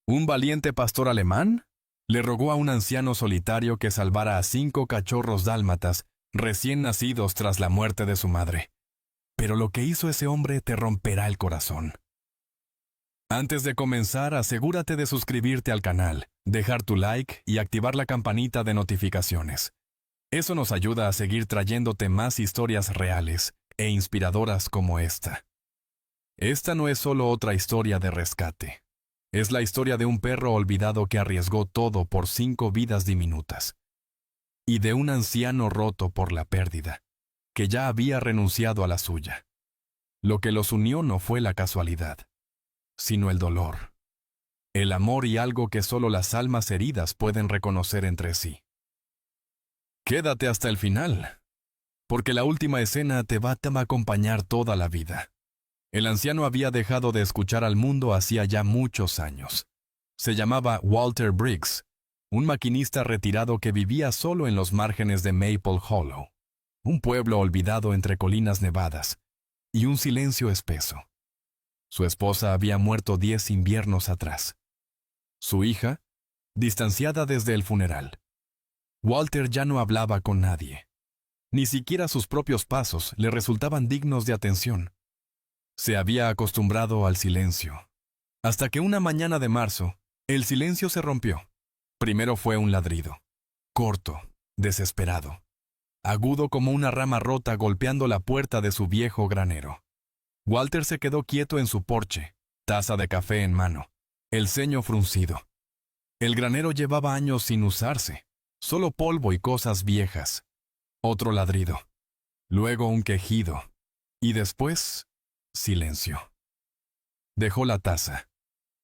Un valiente pastor alemán le rogó a un anciano solitario que salvara a 5 cachorros dálmatas recién nacidos tras la muerte de su madre. Pero lo que hizo ese hombre te romperá el corazón. Antes de comenzar, asegúrate de suscribirte al canal, dejar tu like y activar la campanita de notificaciones. Eso nos ayuda a seguir trayéndote más historias reales e inspiradoras como esta. Esta no es solo otra historia de rescate. Es la historia de un perro olvidado que arriesgó todo por 5 vidas diminutas. Y de un anciano roto por la pérdida, que ya había renunciado a la suya. Lo que los unió no fue la casualidad, sino el dolor, el amor y algo que solo las almas heridas pueden reconocer entre sí. Quédate hasta el final, porque la última escena te va a acompañar toda la vida. El anciano había dejado de escuchar al mundo hacía ya muchos años. Se llamaba Walter Briggs, un maquinista retirado que vivía solo en los márgenes de Maple Hollow, un pueblo olvidado entre colinas nevadas, y un silencio espeso. Su esposa había muerto 10 inviernos atrás. Su hija, distanciada desde el funeral. Walter ya no hablaba con nadie. Ni siquiera sus propios pasos le resultaban dignos de atención. Se había acostumbrado al silencio. Hasta que una mañana de marzo, el silencio se rompió. Primero fue un ladrido. Corto, desesperado. Agudo como una rama rota golpeando la puerta de su viejo granero. Walter se quedó quieto en su porche, taza de café en mano, el ceño fruncido. El granero llevaba años sin usarse, solo polvo y cosas viejas. Otro ladrido. Luego un quejido. Y después, silencio. Dejó la taza.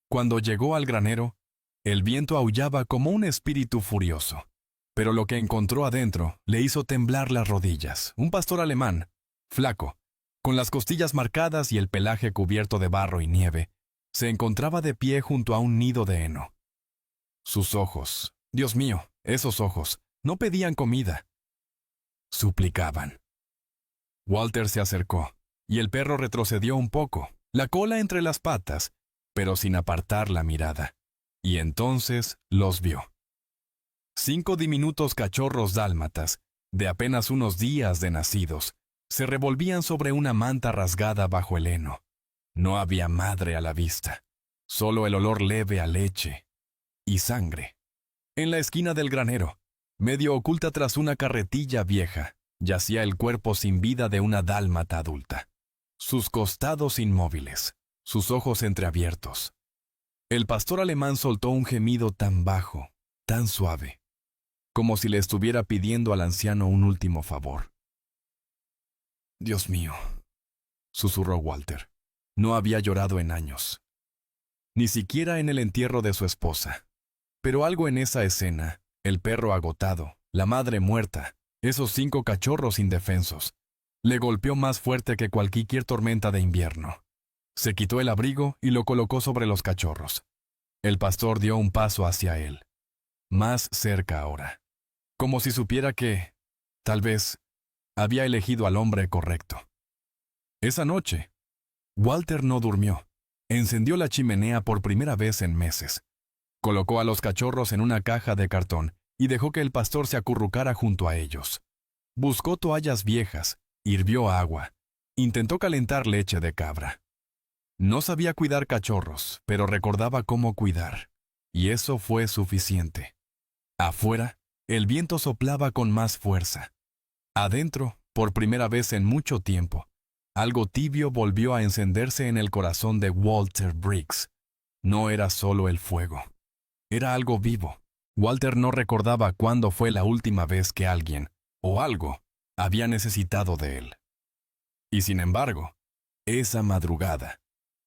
Cuando llegó al granero, el viento aullaba como un espíritu furioso. Pero lo que encontró adentro le hizo temblar las rodillas. Un pastor alemán, flaco, con las costillas marcadas y el pelaje cubierto de barro y nieve, se encontraba de pie junto a un nido de heno. Sus ojos, Dios mío, esos ojos, no pedían comida. Suplicaban. Walter se acercó, y el perro retrocedió un poco, la cola entre las patas, pero sin apartar la mirada. Y entonces los vio. 5 diminutos cachorros dálmatas, de apenas unos días de nacidos, se revolvían sobre una manta rasgada bajo el heno. No había madre a la vista, solo el olor leve a leche y sangre. En la esquina del granero, medio oculta tras una carretilla vieja, yacía el cuerpo sin vida de una dálmata adulta. Sus costados inmóviles, sus ojos entreabiertos. El pastor alemán soltó un gemido tan bajo, tan suave, como si le estuviera pidiendo al anciano un último favor. «Dios mío», susurró Walter. No había llorado en años. Ni siquiera en el entierro de su esposa. Pero algo en esa escena, el perro agotado, la madre muerta, esos 5 cachorros indefensos, le golpeó más fuerte que cualquier tormenta de invierno. Se quitó el abrigo y lo colocó sobre los cachorros. El pastor dio un paso hacia él. Más cerca ahora. Como si supiera que, tal vez, había elegido al hombre correcto. Esa noche, Walter no durmió. Encendió la chimenea por primera vez en meses. Colocó a los cachorros en una caja de cartón y dejó que el pastor se acurrucara junto a ellos. Buscó toallas viejas, hirvió agua, intentó calentar leche de cabra. No sabía cuidar cachorros, pero recordaba cómo cuidar, y eso fue suficiente. Afuera, el viento soplaba con más fuerza. Adentro, por primera vez en mucho tiempo, algo tibio volvió a encenderse en el corazón de Walter Briggs. No era solo el fuego. Era algo vivo. Walter no recordaba cuándo fue la última vez que alguien, o algo, había necesitado de él. Y sin embargo, esa madrugada,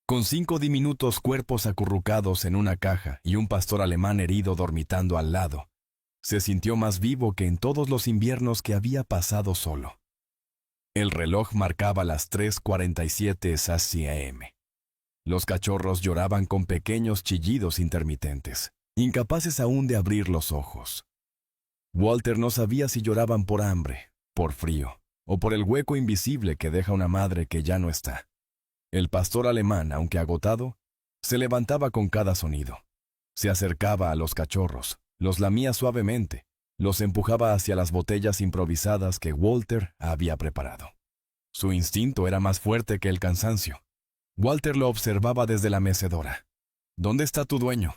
con 5 diminutos cuerpos acurrucados en una caja y un pastor alemán herido dormitando al lado, se sintió más vivo que en todos los inviernos que había pasado solo. El reloj marcaba las 3:47 am. Los cachorros lloraban con pequeños chillidos intermitentes, incapaces aún de abrir los ojos. Walter no sabía si lloraban por hambre, por frío, o por el hueco invisible que deja una madre que ya no está. El pastor alemán, aunque agotado, se levantaba con cada sonido. Se acercaba a los cachorros, los lamía suavemente, los empujaba hacia las botellas improvisadas que Walter había preparado. Su instinto era más fuerte que el cansancio. Walter lo observaba desde la mecedora. «¿Dónde está tu dueño?»,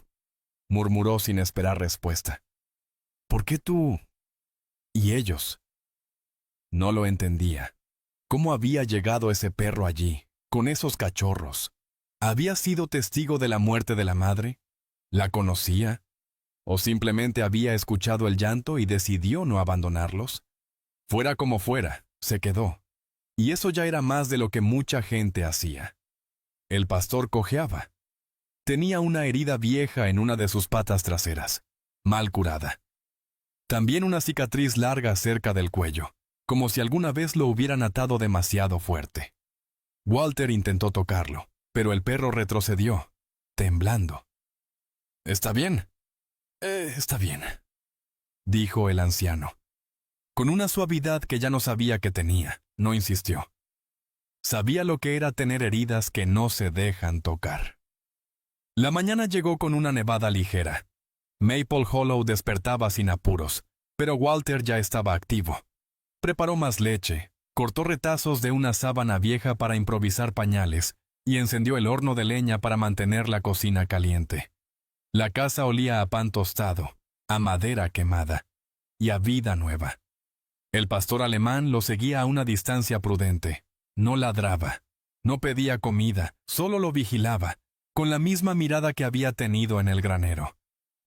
murmuró sin esperar respuesta. «¿Por qué tú? ¿Y ellos?». No lo entendía. ¿Cómo había llegado ese perro allí, con esos cachorros? ¿Había sido testigo de la muerte de la madre? ¿La conocía? ¿O simplemente había escuchado el llanto y decidió no abandonarlos? Fuera como fuera, se quedó. Y eso ya era más de lo que mucha gente hacía. El pastor cojeaba. Tenía una herida vieja en una de sus patas traseras, mal curada. También una cicatriz larga cerca del cuello, como si alguna vez lo hubieran atado demasiado fuerte. Walter intentó tocarlo, pero el perro retrocedió, temblando. «¿Está bien?» Está bien», dijo el anciano. Con una suavidad que ya no sabía que tenía, no insistió. Sabía lo que era tener heridas que no se dejan tocar. La mañana llegó con una nevada ligera. Maple Hollow despertaba sin apuros, pero Walter ya estaba activo. Preparó más leche, cortó retazos de una sábana vieja para improvisar pañales y encendió el horno de leña para mantener la cocina caliente. La casa olía a pan tostado, a madera quemada y a vida nueva. El pastor alemán lo seguía a una distancia prudente. No ladraba, no pedía comida, solo lo vigilaba, con la misma mirada que había tenido en el granero.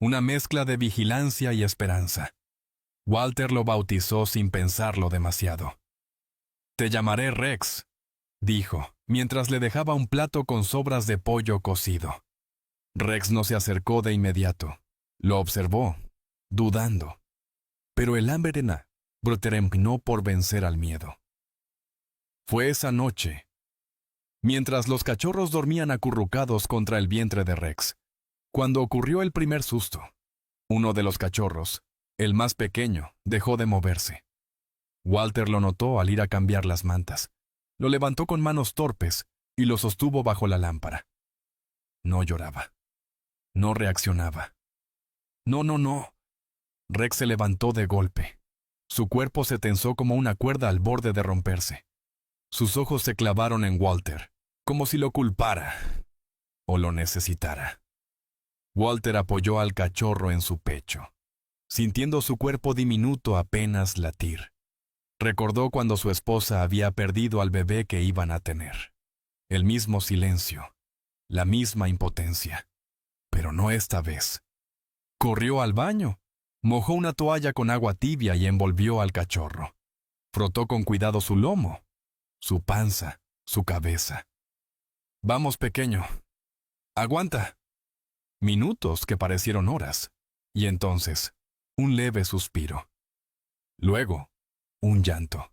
Una mezcla de vigilancia y esperanza. Walter lo bautizó sin pensarlo demasiado. «Te llamaré Rex», dijo, mientras le dejaba un plato con sobras de pollo cocido. Rex no se acercó de inmediato. Lo observó, dudando. Pero el hambre terminó por vencer al miedo. Fue esa noche, mientras los cachorros dormían acurrucados contra el vientre de Rex, cuando ocurrió el primer susto. Uno de los cachorros, el más pequeño, dejó de moverse. Walter lo notó al ir a cambiar las mantas. Lo levantó con manos torpes y lo sostuvo bajo la lámpara. No lloraba. No reaccionaba. No. Rex se levantó de golpe. Su cuerpo se tensó como una cuerda al borde de romperse. Sus ojos se clavaron en Walter, como si lo culpara o lo necesitara. Walter apoyó al cachorro en su pecho, sintiendo su cuerpo diminuto apenas latir. Recordó cuando su esposa había perdido al bebé que iban a tener. El mismo silencio, la misma impotencia, pero no esta vez. Corrió al baño, mojó una toalla con agua tibia y envolvió al cachorro. Frotó con cuidado su lomo, su panza, su cabeza. «Vamos, pequeño. Aguanta». Minutos que parecieron horas, y entonces, un leve suspiro. Luego, un llanto.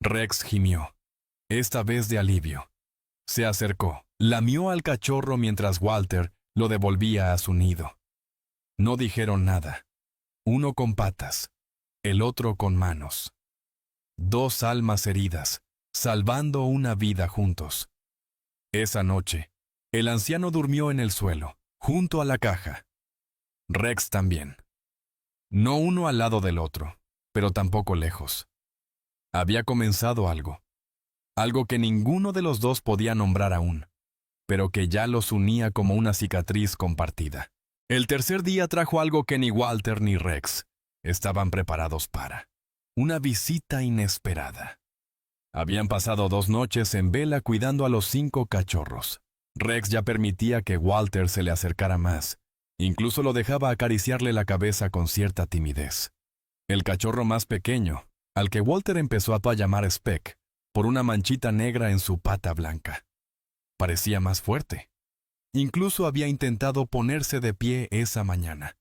Rex gimió, esta vez de alivio. Se acercó, lamió al cachorro mientras Walter lo devolvía a su nido. No dijeron nada. Uno con patas, el otro con manos. Dos almas heridas, salvando una vida juntos. Esa noche, el anciano durmió en el suelo, junto a la caja. Rex también. No uno al lado del otro, pero tampoco lejos. Había comenzado algo. Algo que ninguno de los dos podía nombrar aún, pero que ya los unía como una cicatriz compartida. El tercer día trajo algo que ni Walter ni Rex estaban preparados para. Una visita inesperada. Habían pasado 2 noches en vela cuidando a los 5 cachorros. Rex ya permitía que Walter se le acercara más. Incluso lo dejaba acariciarle la cabeza con cierta timidez. El cachorro más pequeño, al que Walter empezó a llamar Speck, por una manchita negra en su pata blanca. Parecía más fuerte. Incluso había intentado ponerse de pie esa mañana.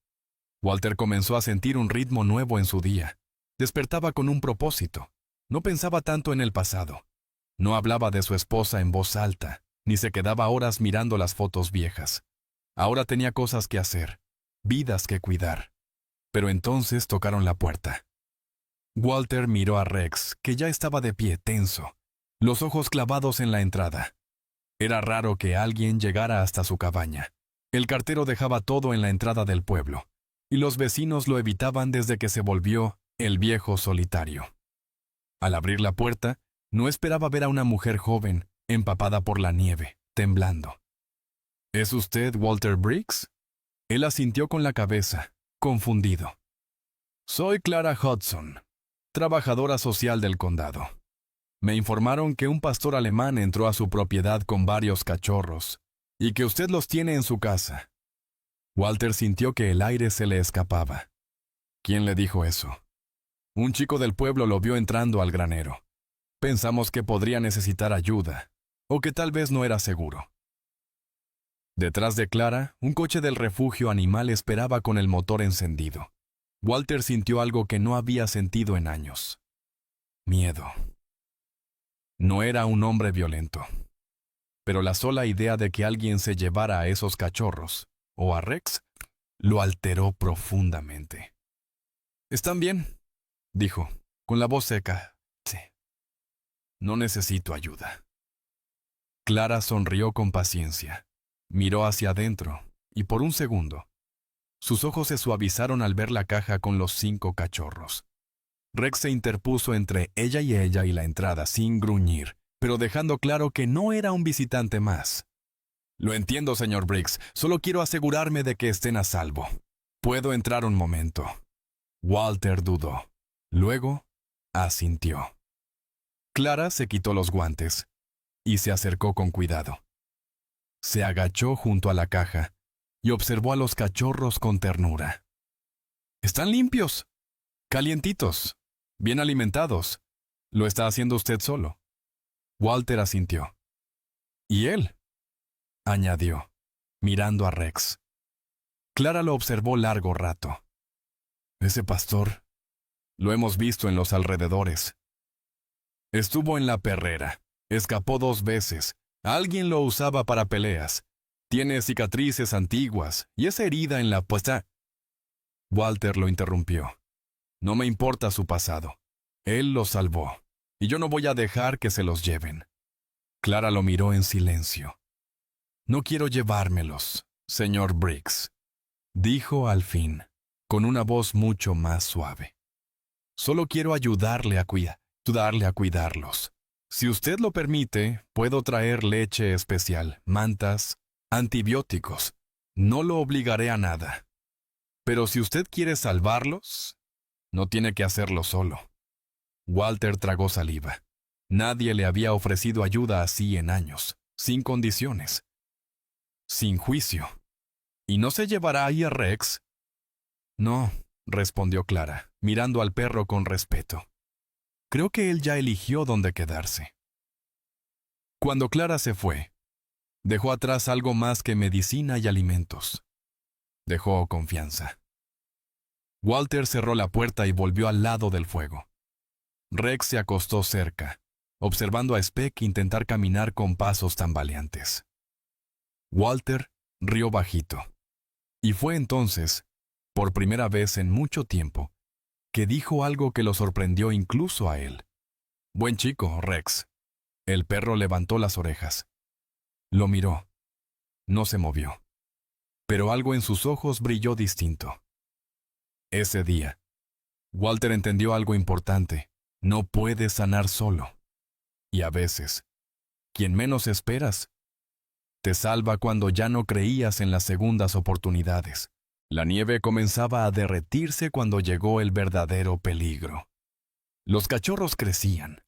Walter comenzó a sentir un ritmo nuevo en su día. Despertaba con un propósito. No pensaba tanto en el pasado. No hablaba de su esposa en voz alta, ni se quedaba horas mirando las fotos viejas. Ahora tenía cosas que hacer, vidas que cuidar. Pero entonces tocaron la puerta. Walter miró a Rex, que ya estaba de pie tenso, los ojos clavados en la entrada. Era raro que alguien llegara hasta su cabaña. El cartero dejaba todo en la entrada del pueblo, y los vecinos lo evitaban desde que se volvió el viejo solitario. Al abrir la puerta, no esperaba ver a una mujer joven, empapada por la nieve, temblando. ¿Es usted Walter Briggs? Él asintió con la cabeza, confundido. Soy Clara Hudson, trabajadora social del condado. Me informaron que un pastor alemán entró a su propiedad con varios cachorros, y que usted los tiene en su casa. Walter sintió que el aire se le escapaba. ¿Quién le dijo eso? Un chico del pueblo lo vio entrando al granero. Pensamos que podría necesitar ayuda, o que tal vez no era seguro. Detrás de Clara, un coche del refugio animal esperaba con el motor encendido. Walter sintió algo que no había sentido en años. Miedo. No era un hombre violento. Pero la sola idea de que alguien se llevara a esos cachorros, o a Rex, lo alteró profundamente. «¿Están bien?», dijo, con la voz seca. «Sí. No necesito ayuda». Clara sonrió con paciencia. Miró hacia adentro, y por un segundo, sus ojos se suavizaron al ver la caja con los 5 cachorros. Rex se interpuso entre ella y la entrada sin gruñir, pero dejando claro que no era un visitante más. «Lo entiendo, señor Briggs. Solo quiero asegurarme de que estén a salvo. ¿Puedo entrar un momento?». Walter dudó. Luego, asintió. Clara se quitó los guantes y se acercó con cuidado. Se agachó junto a la caja y observó a los cachorros con ternura. «Están limpios, calientitos, bien alimentados. Lo está haciendo usted solo». Walter asintió. «¿Y él?», añadió, mirando a Rex. Clara lo observó largo rato. «Ese pastor, lo hemos visto en los alrededores. Estuvo en la perrera, escapó 2 veces, alguien lo usaba para peleas. Tiene cicatrices antiguas y esa herida en la puesta». Walter lo interrumpió. «No me importa su pasado. Él los salvó, y yo no voy a dejar que se los lleven». Clara lo miró en silencio. «No quiero llevármelos, señor Briggs», dijo al fin, con una voz mucho más suave. «Solo quiero ayudarle a cuidarlos. Si usted lo permite, puedo traer leche especial, mantas, antibióticos. No lo obligaré a nada. Pero si usted quiere salvarlos, no tiene que hacerlo solo». Walter tragó saliva. Nadie le había ofrecido ayuda así en años, sin condiciones, sin juicio. «¿Y no se llevará ahí a Rex?». «No», respondió Clara, mirando al perro con respeto. «Creo que él ya eligió dónde quedarse». Cuando Clara se fue, dejó atrás algo más que medicina y alimentos. Dejó confianza. Walter cerró la puerta y volvió al lado del fuego. Rex se acostó cerca, observando a Speck intentar caminar con pasos tambaleantes. Walter rió bajito. Y fue entonces, por primera vez en mucho tiempo, que dijo algo que lo sorprendió incluso a él. «Buen chico, Rex». El perro levantó las orejas. Lo miró. No se movió. Pero algo en sus ojos brilló distinto. Ese día, Walter entendió algo importante. No puedes sanar solo. Y a veces, quien menos esperas, te salva cuando ya no creías en las segundas oportunidades. La nieve comenzaba a derretirse cuando llegó el verdadero peligro. Los cachorros crecían.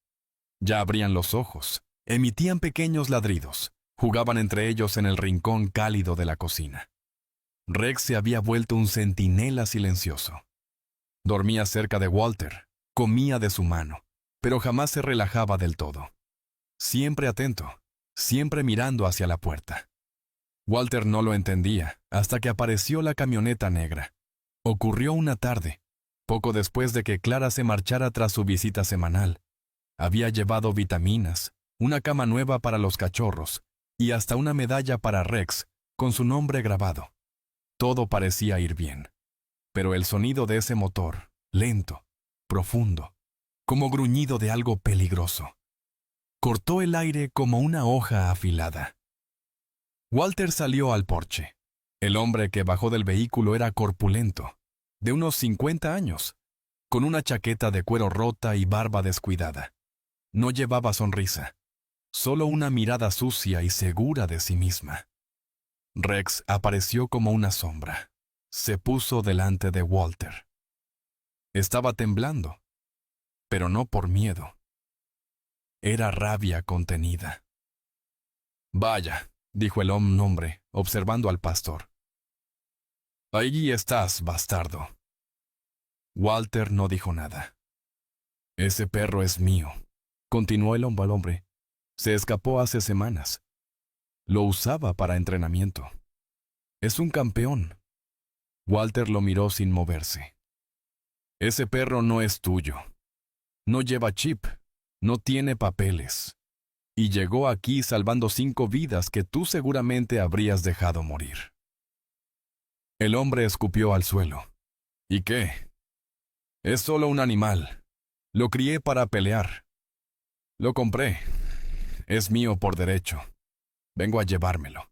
Ya abrían los ojos, emitían pequeños ladridos, jugaban entre ellos en el rincón cálido de la cocina. Rex se había vuelto un centinela silencioso. Dormía cerca de Walter, comía de su mano, pero jamás se relajaba del todo. Siempre atento, siempre mirando hacia la puerta. Walter no lo entendía hasta que apareció la camioneta negra. Ocurrió una tarde, poco después de que Clara se marchara tras su visita semanal. Había llevado vitaminas, una cama nueva para los cachorros y hasta una medalla para Rex con su nombre grabado. Todo parecía ir bien, pero el sonido de ese motor, lento, profundo, como gruñido de algo peligroso, cortó el aire como una hoja afilada. Walter salió al porche. El hombre que bajó del vehículo era corpulento, de unos 50 años, con una chaqueta de cuero rota y barba descuidada. No llevaba sonrisa, solo una mirada sucia y segura de sí misma. Rex apareció como una sombra. Se puso delante de Walter. Estaba temblando, pero no por miedo. Era rabia contenida. «Vaya», dijo el hombre, observando al pastor. «Ahí estás, bastardo». Walter no dijo nada. «Ese perro es mío», continuó el hombre. «Se escapó hace semanas. Lo usaba para entrenamiento. Es un campeón». Walter lo miró sin moverse. «Ese perro no es tuyo. No lleva chip. No tiene papeles. Y llegó aquí salvando 5 vidas que tú seguramente habrías dejado morir». El hombre escupió al suelo. «¿Y qué? Es solo un animal. Lo crié para pelear. Lo compré. Es mío por derecho. Vengo a llevármelo».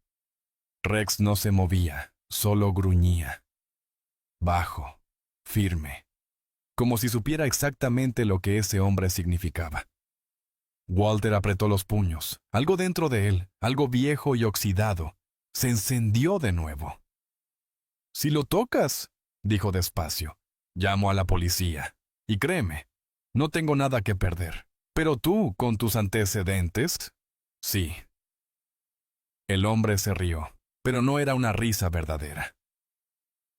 Rex no se movía, solo gruñía. Bajo, firme, como si supiera exactamente lo que ese hombre significaba. Walter apretó los puños. Algo dentro de él, algo viejo y oxidado, se encendió de nuevo. «Si lo tocas», dijo despacio, «llamo a la policía. Y créeme, no tengo nada que perder. Pero tú, con tus antecedentes...» «Sí». El hombre se rió, pero no era una risa verdadera.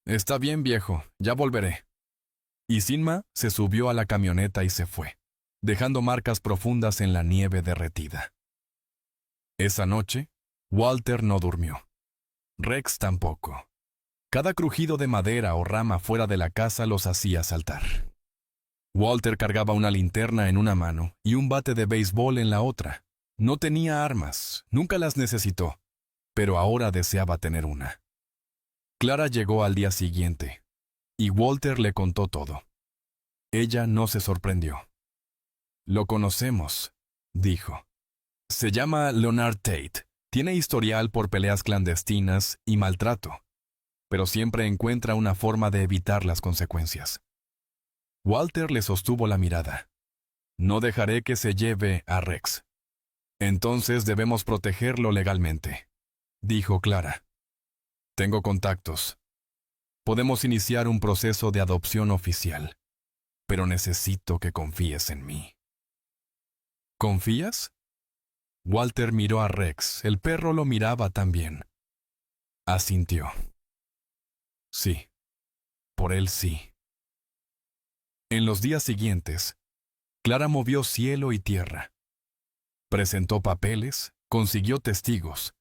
«Está bien, viejo, ya volveré». Y Sinma se subió a la camioneta y se fue, dejando marcas profundas en la nieve derretida. Esa noche, Walter no durmió. Rex tampoco. Cada crujido de madera o rama fuera de la casa los hacía saltar. Walter cargaba una linterna en una mano y un bate de béisbol en la otra. No tenía armas, nunca las necesitó, pero ahora deseaba tener una. Clara llegó al día siguiente, y Walter le contó todo. Ella no se sorprendió. «Lo conocemos», dijo. «Se llama Leonard Tate. Tiene historial por peleas clandestinas y maltrato, pero siempre encuentra una forma de evitar las consecuencias». Walter le sostuvo la mirada. «No dejaré que se lleve a Rex». «Entonces debemos protegerlo legalmente», dijo Clara. «Tengo contactos. Podemos iniciar un proceso de adopción oficial, pero necesito que confíes en mí». «¿Confías?» Walter miró a Rex. El perro lo miraba también. Asintió. «Sí, por él sí». En los días siguientes, Clara movió cielo y tierra. Presentó papeles, consiguió testigos.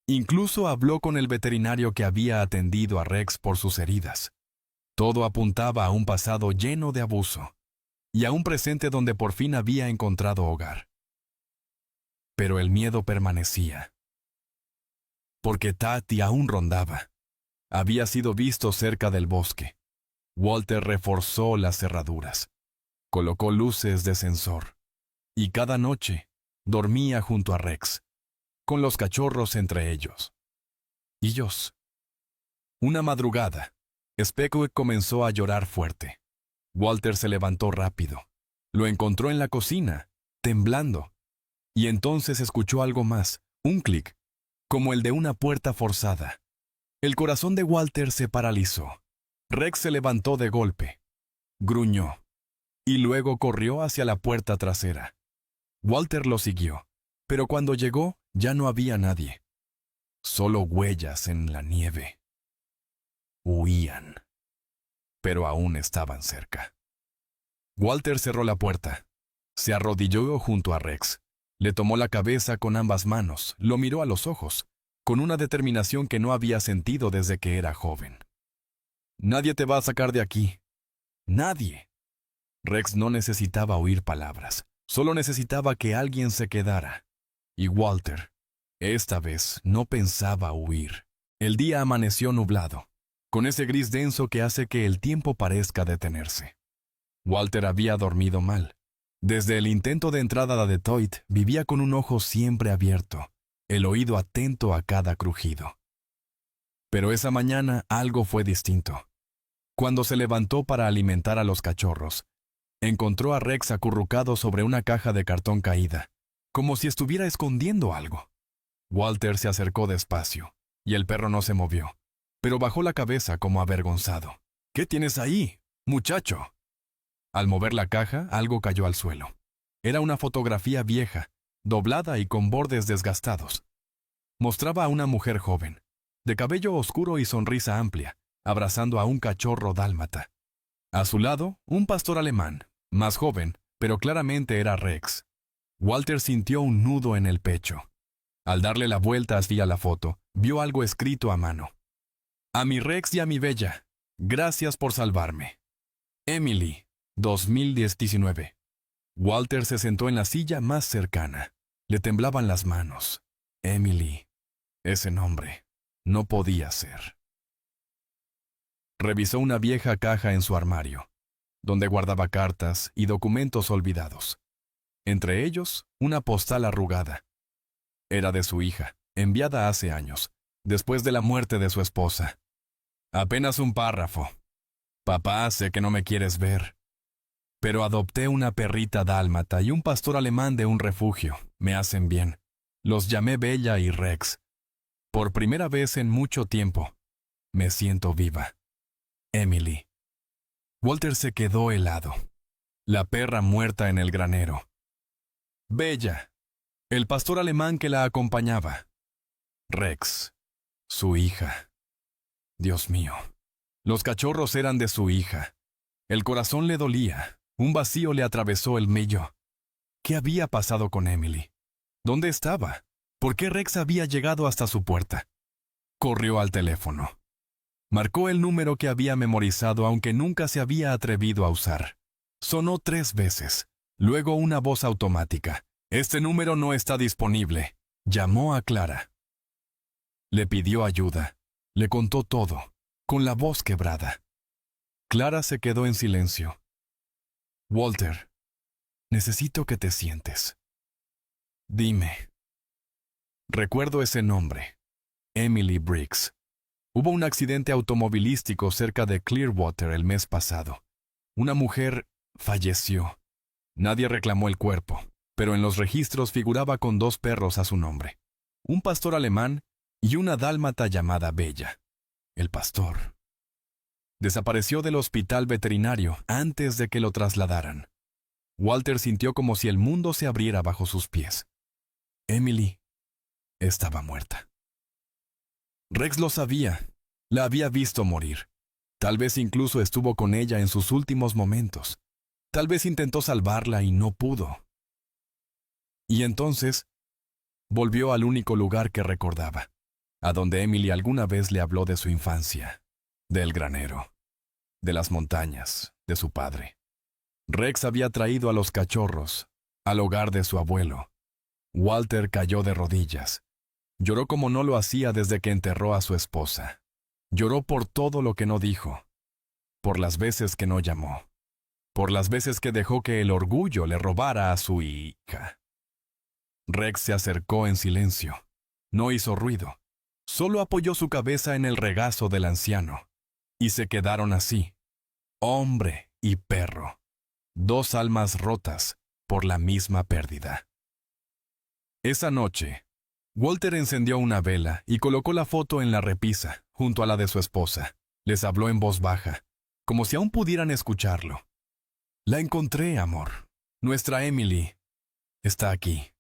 Incluso habló con el veterinario que había atendido a Rex por sus heridas. Todo apuntaba a un pasado lleno de abuso y a un presente donde por fin había encontrado hogar. Pero el miedo permanecía. Porque Tati aún rondaba. Había sido visto cerca del bosque. Walter reforzó las cerraduras. Colocó luces de sensor. Y cada noche dormía junto a Rex, con los cachorros entre ellos. Ellos. Una madrugada, Speckwick comenzó a llorar fuerte. Walter se levantó rápido. Lo encontró en la cocina, temblando. Y entonces escuchó algo más, un clic, como el de una puerta forzada. El corazón de Walter se paralizó. Rex se levantó de golpe. Gruñó. Y luego corrió hacia la puerta trasera. Walter lo siguió, pero cuando llegó ya no había nadie. Solo huellas en la nieve. Huían, pero aún estaban cerca. Walter cerró la puerta. Se arrodilló junto a Rex. Le tomó la cabeza con ambas manos, lo miró a los ojos, con una determinación que no había sentido desde que era joven. «Nadie te va a sacar de aquí. Nadie». Rex no necesitaba oír palabras, solo necesitaba que alguien se quedara. Y Walter, esta vez, no pensaba huir. El día amaneció nublado, con ese gris denso que hace que el tiempo parezca detenerse. Walter había dormido mal. Desde el intento de entrada a Detroit, vivía con un ojo siempre abierto, el oído atento a cada crujido. Pero esa mañana algo fue distinto. Cuando se levantó para alimentar a los cachorros, encontró a Rex acurrucado sobre una caja de cartón caída, como si estuviera escondiendo algo. Walter se acercó despacio, y el perro no se movió, pero bajó la cabeza como avergonzado. «¿Qué tienes ahí, muchacho?» Al mover la caja, algo cayó al suelo. Era una fotografía vieja, doblada y con bordes desgastados. Mostraba a una mujer joven, de cabello oscuro y sonrisa amplia, abrazando a un cachorro dálmata. A su lado, un pastor alemán, más joven, pero claramente era Rex. Walter sintió un nudo en el pecho. Al darle la vuelta hacia la foto, vio algo escrito a mano. «A mi Rex y a mi Bella, gracias por salvarme. Emily, 2019». Walter se sentó en la silla más cercana. Le temblaban las manos. Emily. Ese nombre no podía ser. Revisó una vieja caja en su armario, donde guardaba cartas y documentos olvidados. Entre ellos, una postal arrugada. Era de su hija, enviada hace años, después de la muerte de su esposa. Apenas un párrafo. «Papá, sé que no me quieres ver, pero adopté una perrita dálmata y un pastor alemán de un refugio. Me hacen bien. Los llamé Bella y Rex. Por primera vez en mucho tiempo, me siento viva. Emily». Walter se quedó helado. La perra muerta en el granero. Bella, el pastor alemán que la acompañaba. Rex, su hija. Dios mío, los cachorros eran de su hija. El corazón le dolía. Un vacío le atravesó el mello. ¿Qué había pasado con Emily? ¿Dónde estaba? ¿Por qué Rex había llegado hasta su puerta? Corrió al teléfono. Marcó el número que había memorizado, aunque nunca se había atrevido a usar. Sonó 3 veces. Luego una voz automática. «Este número no está disponible». Llamó a Clara. Le pidió ayuda. Le contó todo, con la voz quebrada. Clara se quedó en silencio. «Walter, necesito que te sientes. Dime». Recuerdo ese nombre. Emily Briggs. Hubo un accidente automovilístico cerca de Clearwater el mes pasado. Una mujer falleció. Nadie reclamó el cuerpo, pero en los registros figuraba con 2 perros a su nombre. Un pastor alemán y una dálmata llamada Bella. El pastor desapareció del hospital veterinario antes de que lo trasladaran. Walter sintió como si el mundo se abriera bajo sus pies. Emily estaba muerta. Rex lo sabía. La había visto morir. Tal vez incluso estuvo con ella en sus últimos momentos. Tal vez intentó salvarla y no pudo. Y entonces volvió al único lugar que recordaba, a donde Emily alguna vez le habló de su infancia, del granero, de las montañas, de su padre. Rex había traído a los cachorros al hogar de su abuelo. Walter cayó de rodillas. Lloró como no lo hacía desde que enterró a su esposa. Lloró por todo lo que no dijo, por las veces que no llamó, por las veces que dejó que el orgullo le robara a su hija. Rex se acercó en silencio. No hizo ruido. Solo apoyó su cabeza en el regazo del anciano. Y se quedaron así, hombre y perro, 2 almas rotas por la misma pérdida. Esa noche, Walter encendió una vela y colocó la foto en la repisa, junto a la de su esposa. Les habló en voz baja, como si aún pudieran escucharlo. «La encontré, amor. Nuestra Emily está aquí,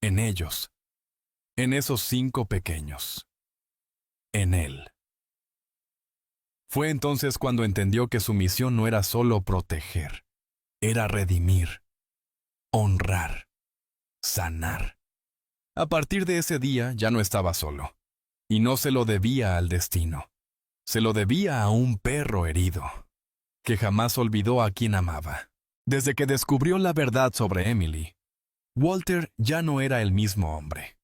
en ellos, en esos 5 pequeños, en él». Fue entonces cuando entendió que su misión no era solo proteger, era redimir, honrar, sanar. A partir de ese día ya no estaba solo, y no se lo debía al destino. Se lo debía a un perro herido, que jamás olvidó a quien amaba. Desde que descubrió la verdad sobre Emily, Walter ya no era el mismo hombre.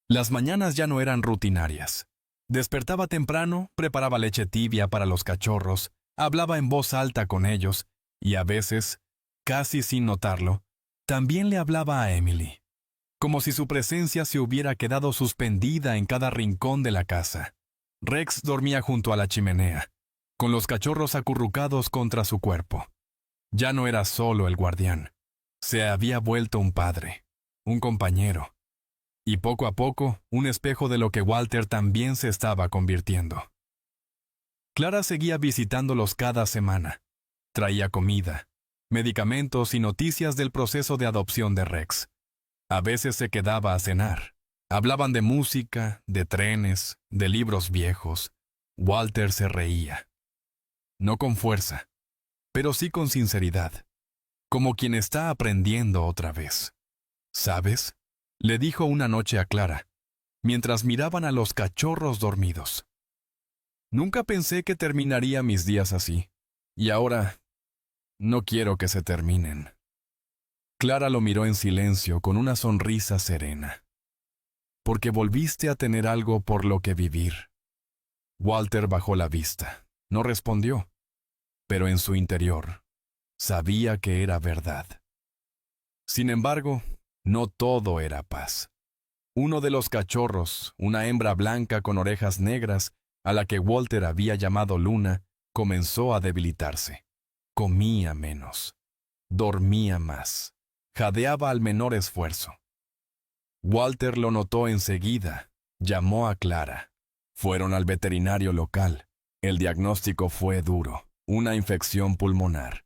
Las mañanas ya no eran rutinarias. Despertaba temprano, preparaba leche tibia para los cachorros, hablaba en voz alta con ellos, y a veces, casi sin notarlo, también le hablaba a Emily, como si su presencia se hubiera quedado suspendida en cada rincón de la casa. Rex dormía junto a la chimenea, con los cachorros acurrucados contra su cuerpo. Ya no era solo el guardián. Se había vuelto un padre, un compañero, y poco a poco un espejo de lo que Walter también se estaba convirtiendo. Clara seguía visitándolos cada semana. Traía comida, medicamentos y noticias del proceso de adopción de Rex. A veces se quedaba a cenar. Hablaban de música, de trenes, de libros viejos. Walter se reía. No con fuerza, pero sí con sinceridad, como quien está aprendiendo otra vez. ¿Sabes?, le dijo una noche a Clara, mientras miraban a los cachorros dormidos. Nunca pensé que terminaría mis días así, y ahora no quiero que se terminen. Clara lo miró en silencio con una sonrisa serena. Porque volviste a tener algo por lo que vivir. Walter bajó la vista. No respondió, pero en su interior sabía que era verdad. Sin embargo, no todo era paz. Uno de los cachorros, una hembra blanca con orejas negras, a la que Walter había llamado Luna, comenzó a debilitarse. Comía menos. Dormía más. Jadeaba al menor esfuerzo. Walter lo notó enseguida. Llamó a Clara. Fueron al veterinario local. El diagnóstico fue duro. Una infección pulmonar.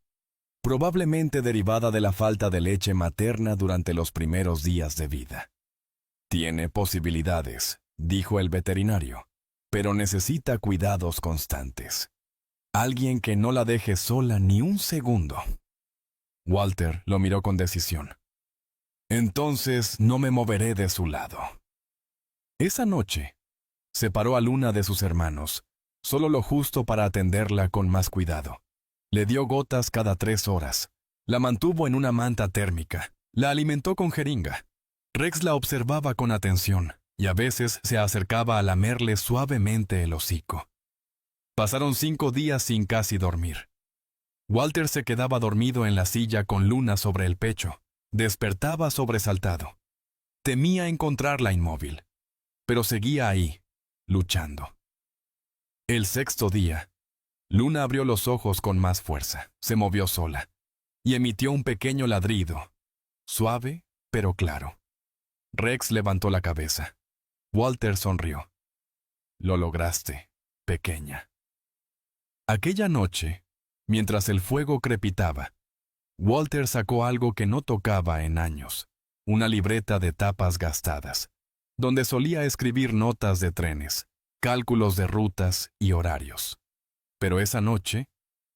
Probablemente derivada de la falta de leche materna durante los primeros días de vida. Tiene posibilidades, dijo el veterinario, pero necesita cuidados constantes. Alguien que no la deje sola ni un segundo. Walter lo miró con decisión. Entonces no me moveré de su lado. Esa noche, separó a Luna de sus hermanos, solo lo justo para atenderla con más cuidado. Le dio gotas cada 3 horas. La mantuvo en una manta térmica. La alimentó con jeringa. Rex la observaba con atención, y a veces se acercaba a lamerle suavemente el hocico. Pasaron 5 días sin casi dormir. Walter se quedaba dormido en la silla con Luna sobre el pecho. Despertaba sobresaltado. Temía encontrarla inmóvil, pero seguía ahí, luchando. El 6.º día, Luna abrió los ojos con más fuerza, se movió sola, y emitió un pequeño ladrido, suave pero claro. Rex levantó la cabeza. Walter sonrió. Lo lograste, pequeña. Aquella noche, mientras el fuego crepitaba, Walter sacó algo que no tocaba en años, una libreta de tapas gastadas, donde solía escribir notas de trenes, cálculos de rutas y horarios. Pero esa noche,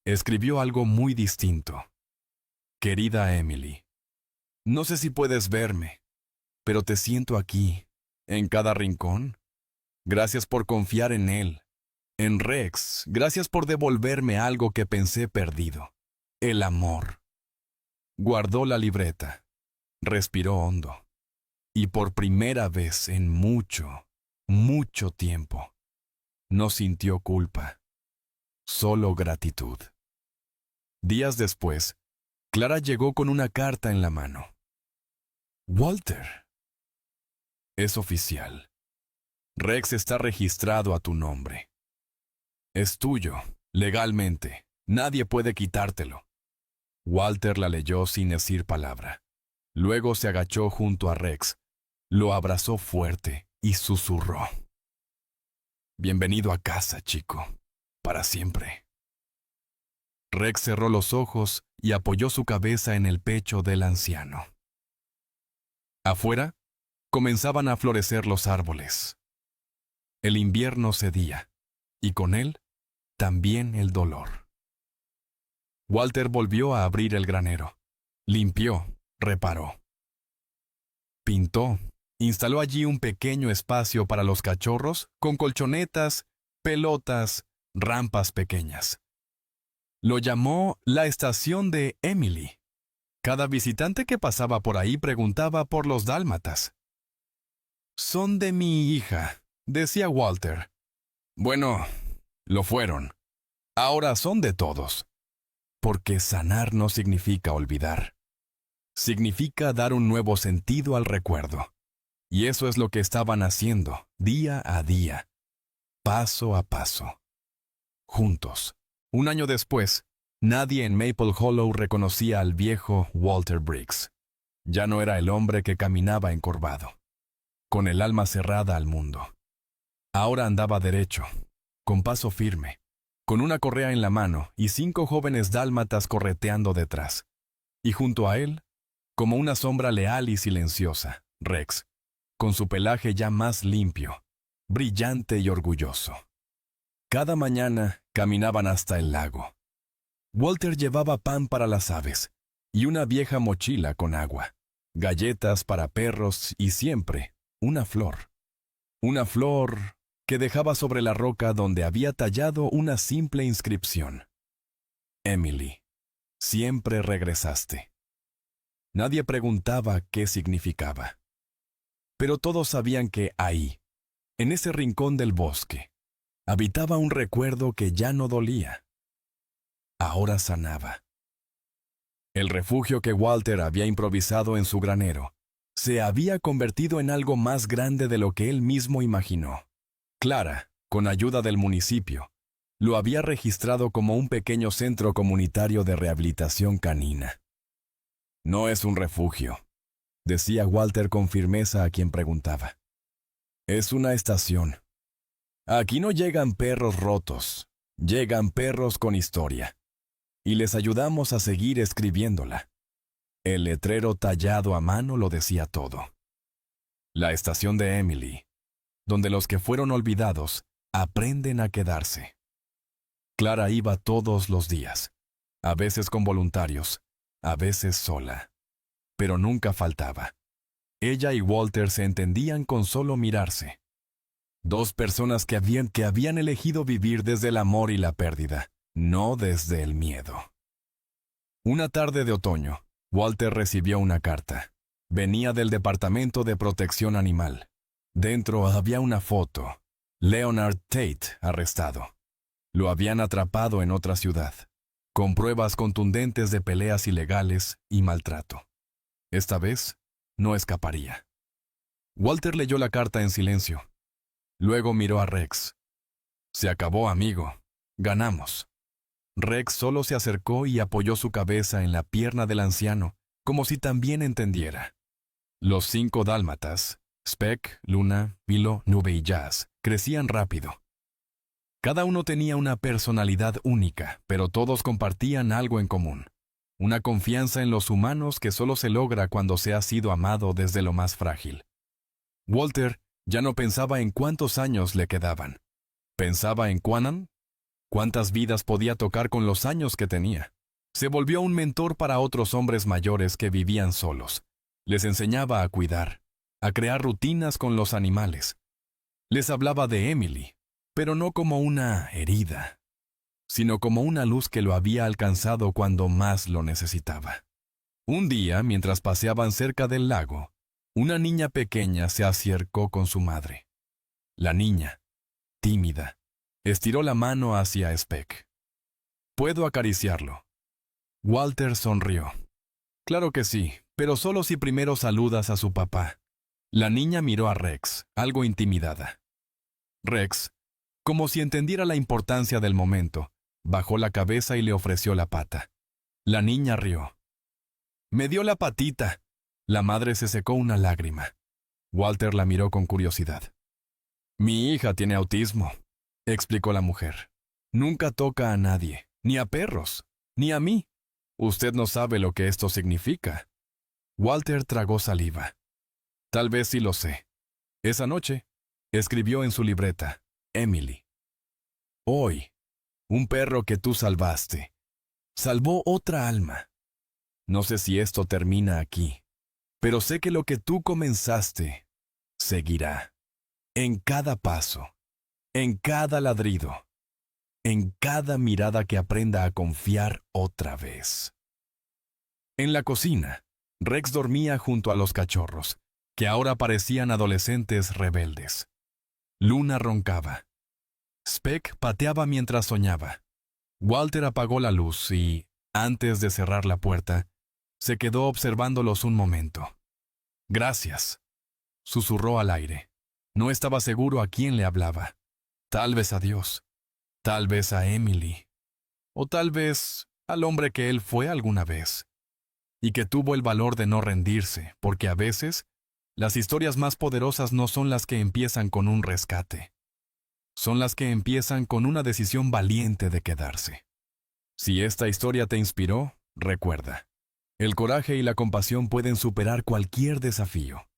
escribió algo muy distinto. Querida Emily, no sé si puedes verme, pero te siento aquí, en cada rincón. Gracias por confiar en él. En Rex, gracias por devolverme algo que pensé perdido. El amor. Guardó la libreta. Respiró hondo. Y por primera vez en mucho, mucho tiempo, no sintió culpa. Solo gratitud. Días después, Clara llegó con una carta en la mano. Walter. Es oficial. Rex está registrado a tu nombre. Es tuyo, legalmente. Nadie puede quitártelo. Walter la leyó sin decir palabra. Luego se agachó junto a Rex, lo abrazó fuerte y susurró. Bienvenido a casa, chico. Para siempre. Rex cerró los ojos y apoyó su cabeza en el pecho del anciano. Afuera, comenzaban a florecer los árboles. El invierno cedía, y con él, también el dolor. Walter volvió a abrir el granero. Limpió, reparó. Pintó, instaló allí un pequeño espacio para los cachorros con colchonetas, pelotas, rampas pequeñas. Lo llamó la estación de Emily. Cada visitante que pasaba por ahí preguntaba por los dálmatas. «Son de mi hija», decía Walter. «Bueno, lo fueron. Ahora son de todos». Porque sanar no significa olvidar. Significa dar un nuevo sentido al recuerdo. Y eso es lo que estaban haciendo, día a día. paso a paso. Juntos. Un año después, nadie en Maple Hollow reconocía al viejo Walter Briggs. Ya no era el hombre que caminaba encorvado, con el alma cerrada al mundo. Ahora andaba derecho, con paso firme, con una correa en la mano y 5 jóvenes dálmatas correteando detrás. Y junto a él, como una sombra leal y silenciosa, Rex, con su pelaje ya más limpio, brillante y orgulloso. Cada mañana caminaban hasta el lago. Walter llevaba pan para las aves y una vieja mochila con agua, galletas para perros y siempre una flor. Una flor que dejaba sobre la roca donde había tallado una simple inscripción. Emily, siempre regresaste. Nadie preguntaba qué significaba. Pero todos sabían que ahí, en ese rincón del bosque, habitaba un recuerdo que ya no dolía. Ahora sanaba. El refugio que Walter había improvisado en su granero se había convertido en algo más grande de lo que él mismo imaginó. Clara, con ayuda del municipio, lo había registrado como un pequeño centro comunitario de rehabilitación canina. No es un refugio, decía Walter con firmeza a quien preguntaba. Es una estación. Aquí no llegan perros rotos, llegan perros con historia. Y les ayudamos a seguir escribiéndola. El letrero tallado a mano lo decía todo. La estación de Emily, donde los que fueron olvidados aprenden a quedarse. Clara iba todos los días, a veces con voluntarios, a veces sola, pero nunca faltaba. Ella y Walter se entendían con solo mirarse. 2 personas que habían elegido vivir desde el amor y la pérdida, no desde el miedo. Una tarde de otoño, Walter recibió una carta. Venía del Departamento de Protección Animal. Dentro había una foto. Leonard Tate arrestado. Lo habían atrapado en otra ciudad, con pruebas contundentes de peleas ilegales y maltrato. Esta vez, no escaparía. Walter leyó la carta en silencio. Luego miró a Rex. Se acabó, amigo. Ganamos. Rex solo se acercó y apoyó su cabeza en la pierna del anciano, como si también entendiera. Los 5 dálmatas, Speck, Luna, Milo, Nube y Jazz, crecían rápido. Cada uno tenía una personalidad única, pero todos compartían algo en común. Una confianza en los humanos que solo se logra cuando se ha sido amado desde lo más frágil. Walter ya no pensaba en cuántos años le quedaban. Pensaba en cuántas vidas podía tocar con los años que tenía. Se volvió un mentor para otros hombres mayores que vivían solos. Les enseñaba a cuidar, a crear rutinas con los animales. Les hablaba de Emily, pero no como una herida, sino como una luz que lo había alcanzado cuando más lo necesitaba. Un día, mientras paseaban cerca del lago, una niña pequeña se acercó con su madre. La niña, tímida, estiró la mano hacia Speck. «¿Puedo acariciarlo?» Walter sonrió. «Claro que sí, pero solo si primero saludas a su papá». La niña miró a Rex, algo intimidada. Rex, como si entendiera la importancia del momento, bajó la cabeza y le ofreció la pata. La niña rió. «Me dio la patita». La madre se secó una lágrima. Walter la miró con curiosidad. «Mi hija tiene autismo», explicó la mujer. «Nunca toca a nadie, ni a perros, ni a mí. Usted no sabe lo que esto significa». Walter tragó saliva. «Tal vez sí lo sé. Esa noche», escribió en su libreta, Emily. «Hoy, un perro que tú salvaste, salvó otra alma. No sé si esto termina aquí, pero sé que lo que tú comenzaste seguirá. En cada paso, en cada ladrido, en cada mirada que aprenda a confiar otra vez». En la cocina, Rex dormía junto a los cachorros, que ahora parecían adolescentes rebeldes. Luna roncaba. Speck pateaba mientras soñaba. Walter apagó la luz y, antes de cerrar la puerta, se quedó observándolos un momento. «Gracias», susurró al aire. No estaba seguro a quién le hablaba. Tal vez a Dios, tal vez a Emily, o tal vez al hombre que él fue alguna vez, y que tuvo el valor de no rendirse, porque a veces las historias más poderosas no son las que empiezan con un rescate, son las que empiezan con una decisión valiente de quedarse. Si esta historia te inspiró, recuerda, el coraje y la compasión pueden superar cualquier desafío.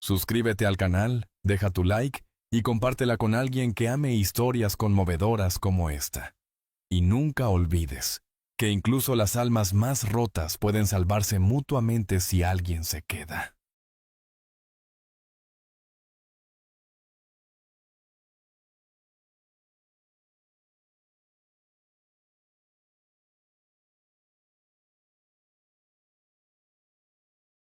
Suscríbete al canal, deja tu like y compártela con alguien que ame historias conmovedoras como esta. Y nunca olvides que incluso las almas más rotas pueden salvarse mutuamente si alguien se queda.